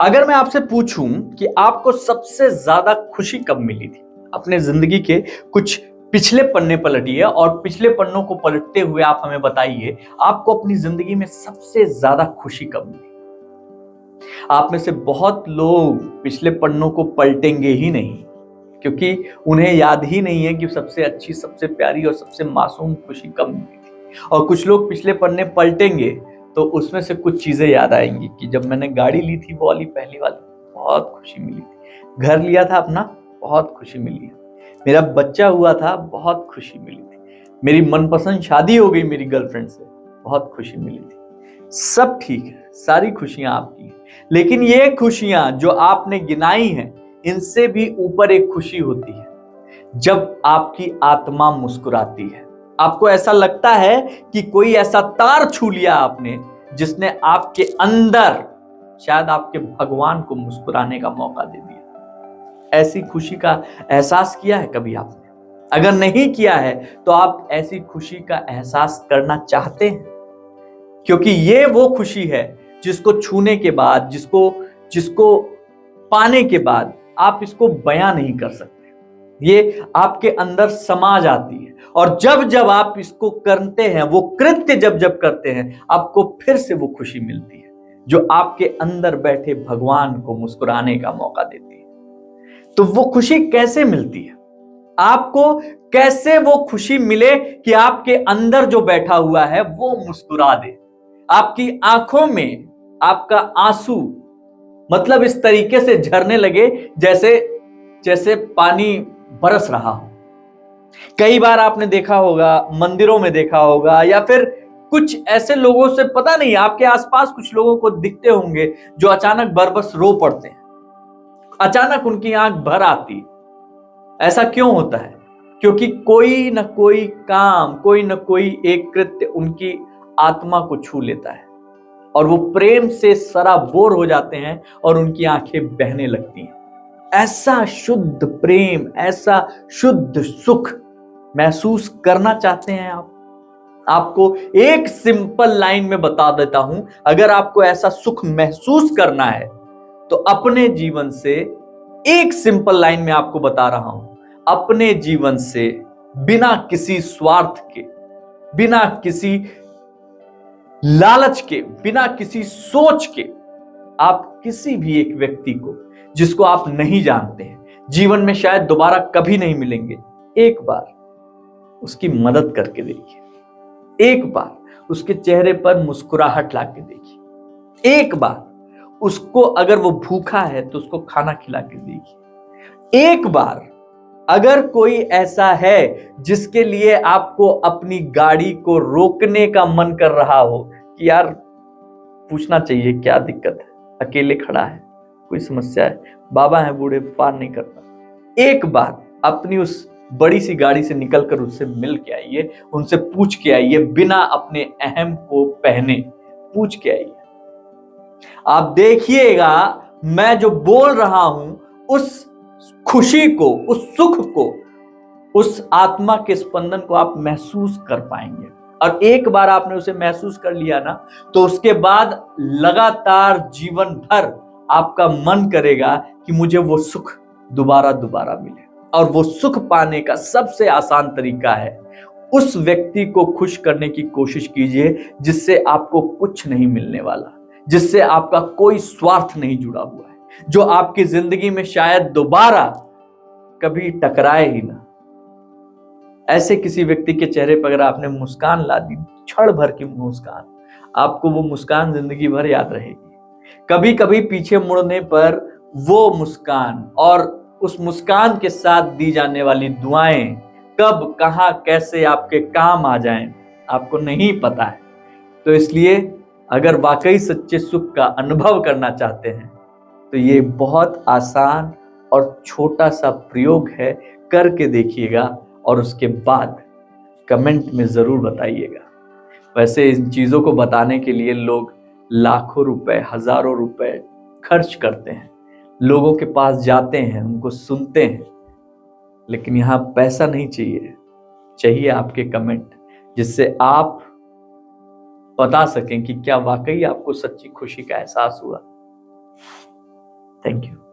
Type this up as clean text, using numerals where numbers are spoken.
अगर मैं आपसे पूछूं कि आपको सबसे ज्यादा खुशी कब मिली थी, अपने जिंदगी के कुछ पिछले पन्ने पलटिए और पिछले पन्नों को पलटते हुए आप हमें बताइए आपको अपनी जिंदगी में सबसे ज्यादा खुशी कब मिली। आप में से बहुत लोग पिछले पन्नों को पलटेंगे ही नहीं, क्योंकि उन्हें याद ही नहीं है कि सबसे अच्छी, सबसे प्यारी और सबसे मासूम खुशी कब मिली थी। और कुछ लोग पिछले पन्ने पलटेंगे तो उसमें से कुछ चीजें याद आएंगी कि जब मैंने गाड़ी ली थी वो वाली, पहली वाली, बहुत खुशी मिली थी। घर लिया था अपना, बहुत खुशी मिली है। मेरा बच्चा हुआ था, बहुत खुशी मिली थी। मेरी मनपसंद शादी हो गई मेरी गर्लफ्रेंड से, बहुत खुशी मिली थी। सब ठीक है, सारी खुशियां आपकी हैं, लेकिन ये खुशियां जो आपने गिनाई हैं, इनसे भी ऊपर एक खुशी होती है जब आपकी आत्मा मुस्कुराती है। आपको ऐसा लगता है कि कोई ऐसा तार छू लिया आपने जिसने आपके अंदर शायद आपके भगवान को मुस्कुराने का मौका दे दिया। ऐसी खुशी का एहसास किया है कभी आपने? अगर नहीं किया है तो आप ऐसी खुशी का एहसास करना चाहते हैं, क्योंकि ये वो खुशी है जिसको छूने के बाद, जिसको जिसको पाने के बाद आप इसको बयां नहीं कर सकते। ये आपके अंदर समा जाती है और जब जब आप इसको करते हैं, वो कृत्य जब जब करते हैं, आपको फिर से वो खुशी मिलती है जो आपके अंदर बैठे भगवान को मुस्कुराने का मौका देती है। तो वो खुशी कैसे मिलती है? आपको कैसे वो खुशी मिले कि आपके अंदर जो बैठा हुआ है वो मुस्कुरा दे, आपकी आंखों में आपका आंसू मतलब इस तरीके से झरने लगे जैसे जैसे पानी बरस रहा हो। कई बार आपने देखा होगा, मंदिरों में देखा होगा, या फिर कुछ ऐसे लोगों से, पता नहीं, आपके आसपास कुछ लोगों को दिखते होंगे जो अचानक बरबस रो पड़ते हैं, अचानक उनकी आंख भर आती। ऐसा क्यों होता है? क्योंकि कोई न कोई काम, कोई न कोई एक कृत्य उनकी आत्मा को छू लेता है और वो प्रेम से सराबोर हो जाते हैं और उनकी आंखें बहने लगती हैं। ऐसा शुद्ध प्रेम, ऐसा शुद्ध सुख महसूस करना चाहते हैं आप? आपको एक सिंपल लाइन में बता देता हूं, अगर आपको ऐसा सुख महसूस करना है तो अपने जीवन से, एक सिंपल लाइन में आपको बता रहा हूं, अपने जीवन से बिना किसी स्वार्थ के, बिना किसी लालच के, बिना किसी सोच के, आप किसी भी एक व्यक्ति को जिसको आप नहीं जानते हैं, जीवन में शायद दोबारा कभी नहीं मिलेंगे, एक बार उसकी मदद करके देखिए। एक बार उसके चेहरे पर मुस्कुराहट लाके देखिए। एक बार उसको, अगर वो भूखा है तो उसको खाना खिला के देखिए। एक बार अगर कोई ऐसा है जिसके लिए आपको अपनी गाड़ी को रोकने का मन कर रहा हो कि यार पूछना चाहिए क्या दिक्कत है, अकेले खड़ा है, कोई समस्या है, बाबा है बूढ़े, पार नहीं करता, एक बार अपनी उस बड़ी सी गाड़ी से निकलकर उससे मिल के आइए, उनसे पूछ के आइए, बिना अपने अहम को पहने पूछ के आइए। आप देखिएगा मैं जो बोल रहा हूं उस खुशी को, उस सुख को, उस आत्मा के स्पंदन को आप महसूस कर पाएंगे। और एक बार आपने उसे महसूस कर लिया ना, तो उसके बाद लगातार जीवन भर आपका मन करेगा कि मुझे वो सुख दोबारा दोबारा मिले। और वो सुख पाने का सबसे आसान तरीका है, उस व्यक्ति को खुश करने की कोशिश कीजिए जिससे आपको कुछ नहीं मिलने वाला, जिससे आपका कोई स्वार्थ नहीं जुड़ा हुआ है, जो आपकी जिंदगी में शायद दोबारा कभी टकराए ही ना। ऐसे किसी व्यक्ति के चेहरे पर अगर आपने मुस्कान ला दी, क्षण भर की मुस्कान, आपको वो मुस्कान जिंदगी भर याद रहेगी। कभी कभी पीछे मुड़ने पर वो मुस्कान और उस मुस्कान के साथ दी जाने वाली दुआएं कब, कहां, कैसे आपके काम आ जाएं, आपको नहीं पता है। तो इसलिए अगर वाकई सच्चे सुख का अनुभव करना चाहते हैं तो ये बहुत आसान और छोटा सा प्रयोग है, करके देखिएगा और उसके बाद कमेंट में जरूर बताइएगा। वैसे इन चीजों को बताने के लिए लोग लाखों रुपए, हजारों रुपए खर्च करते हैं, लोगों के पास जाते हैं, उनको सुनते हैं, लेकिन यहाँ पैसा नहीं चाहिए, चाहिए आपके कमेंट, जिससे आप बता सकें कि क्या वाकई आपको सच्ची खुशी का एहसास हुआ। Thank you.